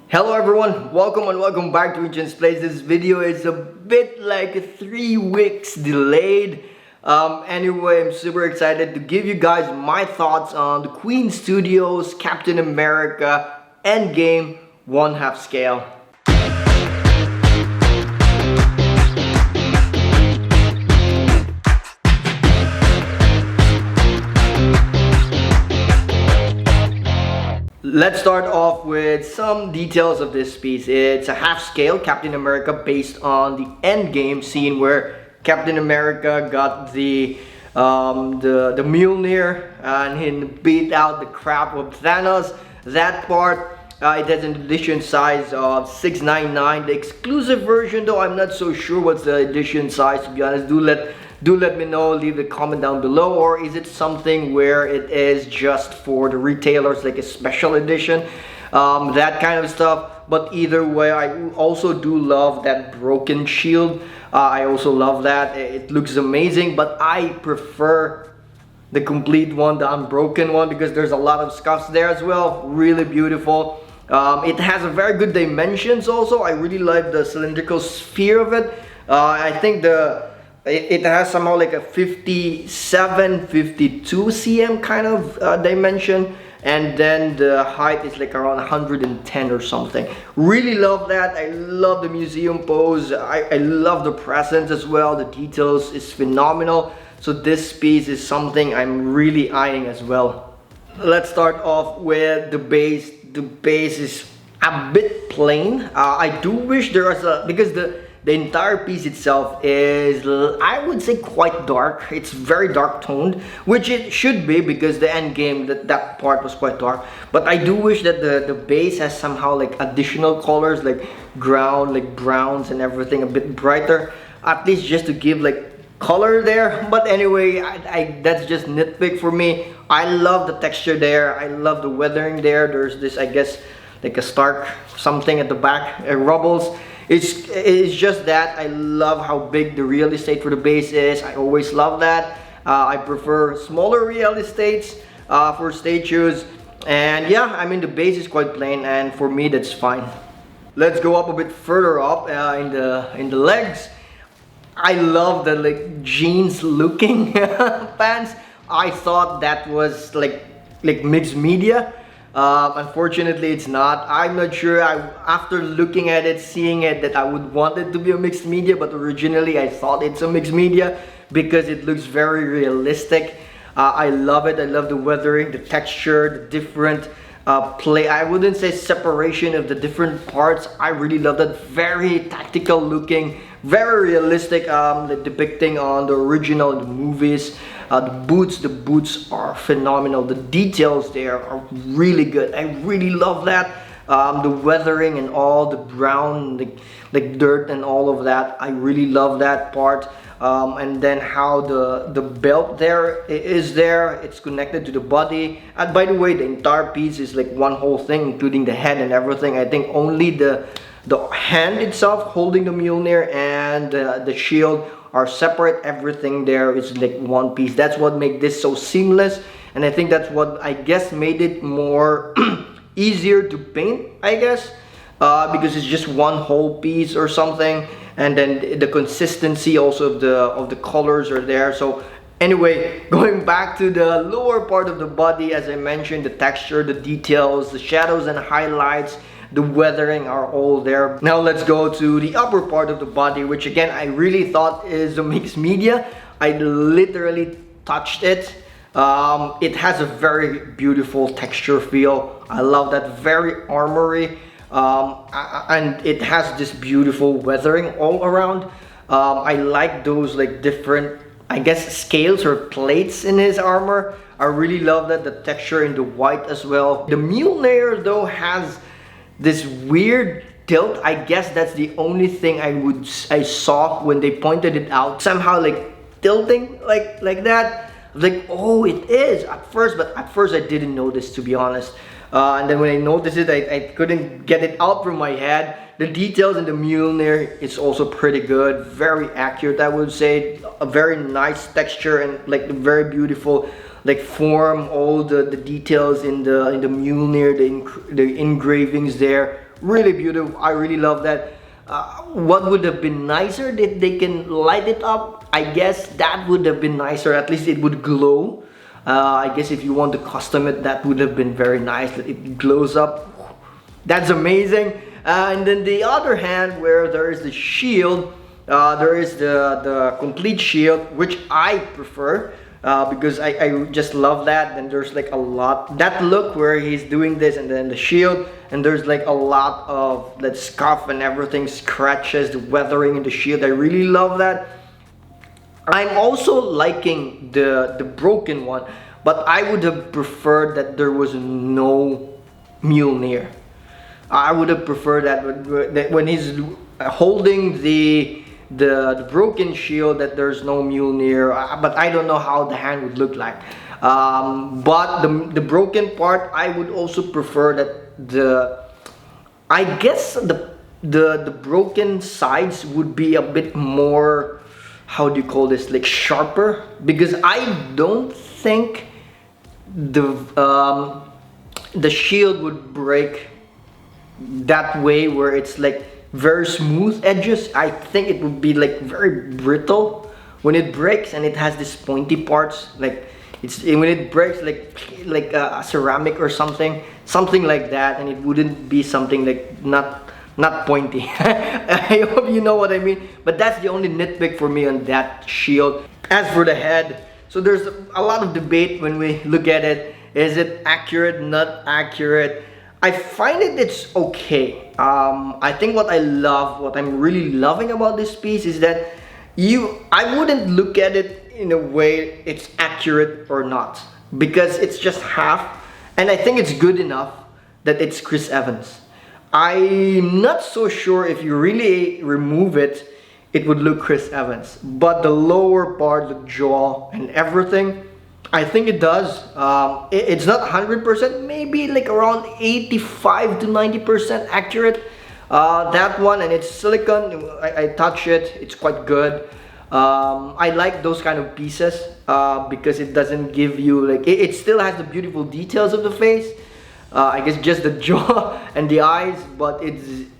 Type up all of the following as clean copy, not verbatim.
Hello everyone, welcome back to NCHANZPLACE. This video is a bit like 3 weeks delayed. Anyway, I'm super excited to give you guys my thoughts on the Queen Studios Captain America Endgame 1/2 scale. Let's start off with some details of this piece. It's a half-scale Captain America based on the Endgame scene where Captain America got the Mjolnir and he beat out the crap of Thanos. That part, it has an edition size of 699. The exclusive version, though, I'm not so sure what's the edition size. To be honest, do let me know, leave a comment down below, or is it something where it is just for the retailers, like a special edition, that kind of stuff. But either way, I also do love that broken shield. I also love that. It looks amazing, but I prefer the complete one, the unbroken one, because there's a lot of scuffs there as well. Really beautiful. It has a very good dimensions also. I really like the cylindrical sphere of it. I think it has somehow like a 57, 52 cm kind of dimension, and then the height is like around 110 or something. Really love that. I love the museum pose. I love the presence as well. The details is phenomenal. So this piece is something I'm really eyeing as well. Let's start off with the base. The base is a bit plain. I do wish there was because the entire piece itself is, I would say, quite dark. It's very dark toned, which it should be because the end game, that part was quite dark. But I do wish that the base has somehow like additional colors, like ground, like browns and everything, a bit brighter, at least just to give like color there. But anyway, that's just nitpick for me. I love the texture there. I love the weathering there. There's this, I guess, like a Stark something at the back, rubbles. It's just that I love how big the real estate for the base is. I always love that. I prefer smaller real estates for statues. And yeah, I mean, the base is quite plain, and for me that's fine. Let's go up a bit further up in the legs. I love the like jeans looking pants. I thought that was like mixed media. Unfortunately, it's not. I'm not sure. After looking at it, seeing it, that I would want it to be a mixed media, but originally I thought it's a mixed media because it looks very realistic. I love it. I love the weathering, the texture, the different play. I wouldn't say separation of the different parts. I really love that. Very tactical looking, very realistic, depicting on the original in the movies. The boots are phenomenal. The details there are really good. I really love that. The weathering and all the brown, like dirt and all of that. I really love that part. And then how the belt there is there. It's connected to the body. And by the way, the entire piece is like one whole thing, including the head and everything. I think only the hand itself holding the Mjolnir and the shield are separate. Everything there is like one piece. That's what makes this so seamless, and I think that's what I guess made it more easier to paint, I guess, because it's just one whole piece or something. And then the consistency also of the colors are there. So anyway, going back to the lower part of the body, as I mentioned, the texture, the details, the shadows and highlights, the weathering are all there. Now let's go to the upper part of the body, which again I really thought is a mixed media. I literally touched it. It has a very beautiful texture feel. I love that. Very armory, and it has this beautiful weathering all around. I like those like different, I guess, scales or plates in his armor. I really love that. The texture in the white as well. The Mjolnir though has this weird tilt. I guess that's the only thing I saw when they pointed it out. Somehow like tilting like that. Like, oh, it is at first, but at first I didn't notice, to be honest. And then when I noticed it, I couldn't get it out from my head. The details in the Mjolnir is also pretty good, very accurate, I would say. A very nice texture and like very beautiful like form. All the details in the Mjolnir, the engravings there really beautiful. I really love that. What would have been nicer that they can light it up? I guess that would have been nicer. At least it would glow. I guess if you want to custom it, that would have been very nice, that it glows up. That's amazing. And then the other hand, where there is the shield, there is the complete shield, which I prefer because I just love that. And there's like a lot, that look where he's doing this, and then the shield, and there's like a lot of that scuff and everything, scratches, the weathering in the shield. I really love that. I'm also liking the broken one, but I would have preferred that there was no Mjolnir. I would have preferred that when he's holding the broken shield, that there's no Mjolnir. But I don't know how the hand would look like. But the broken part, I would also prefer that I guess the broken sides would be a bit more, how do you call this, like sharper, because I don't think the shield would break that way, where it's like very smooth edges. I think it would be like very brittle when it breaks, and it has these pointy parts, like when it breaks like a ceramic or something like that, and it wouldn't be something like not pointy. I hope you know what I mean. But that's the only nitpick for me on that shield. As for the head, so there's a lot of debate when we look at it. Is it accurate, not accurate? I find it's okay. I think what I'm really loving about this piece is that I wouldn't look at it in a way it's accurate or not, because it's just half, and I think it's good enough that it's Chris Evans. I'm not so sure if you really remove it, it would look Chris Evans. But the lower part, the jaw and everything, I think it does. It's not 100%, maybe like around 85 to 90% accurate. That one, and it's silicone. I touch it, it's quite good. I like those kind of pieces because it doesn't give you like, it still has the beautiful details of the face. I guess just the jaw and the eyes, but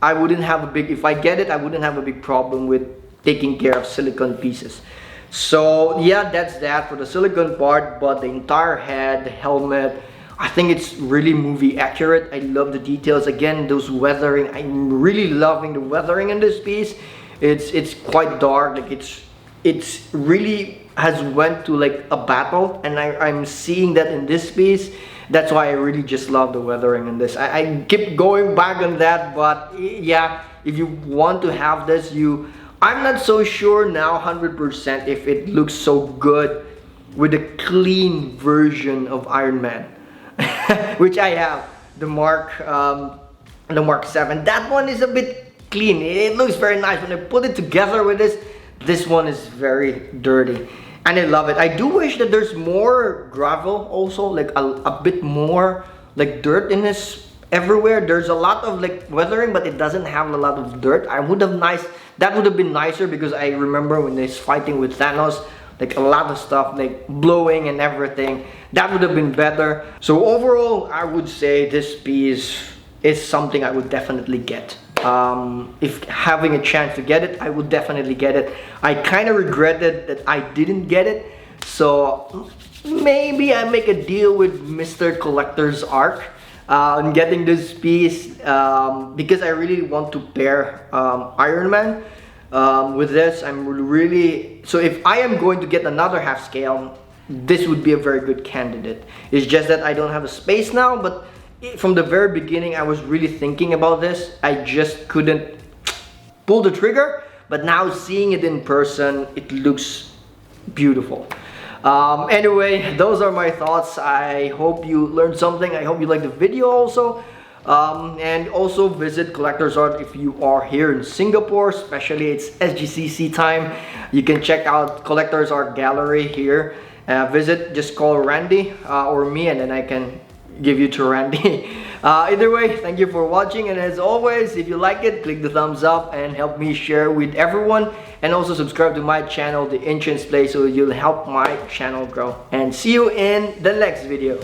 I wouldn't have a big, if I get it, I wouldn't have a big problem with taking care of silicone pieces. So yeah, that's that for the silicone part. But the entire head, the helmet, I think it's really movie accurate. I love the details. Again, those weathering, I'm really loving the weathering in this piece. It's quite dark, like it's really has went to like a battle, and I'm seeing that in this piece. That's why I really just love the weathering in this. I keep going back on that, but yeah, if you want to have this, I'm not so sure now 100% if it looks so good with a clean version of Iron Man, which I have, the Mark 7. That one is a bit clean. It looks very nice. When I put it together with this one is very dirty. And I love it. I do wish that there's more gravel also, like a bit more like dirt in this everywhere. There's a lot of like weathering, but it doesn't have a lot of dirt. That would have been nicer, because I remember when he's fighting with Thanos, like a lot of stuff like blowing and everything. That would have been better. So overall, I would say this piece is something I would definitely get. If having a chance to get it, I would definitely get it. I kind of regretted that I didn't get it, so maybe I make a deal with Mr. Collectors Ark on getting this piece, because I really want to pair Iron Man with this. So if I am going to get another half scale, this would be a very good candidate. It's just that I don't have the space now, but from the very beginning, I was really thinking about this. I just couldn't pull the trigger, but now seeing it in person, it looks beautiful. Anyway, those are my thoughts. I hope you learned something. I hope you liked the video also. And also visit Collectors Ark if you are here in Singapore, especially it's SGCC time. You can check out Collectors Ark gallery here. Visit, just call Randy or me, and then I can give you to Randy. Either way, thank you for watching, and as always, if you like it, click the thumbs up and help me share with everyone, and also subscribe to my channel, the NCHANZPLACE, so you'll help my channel grow. And see you in the next video.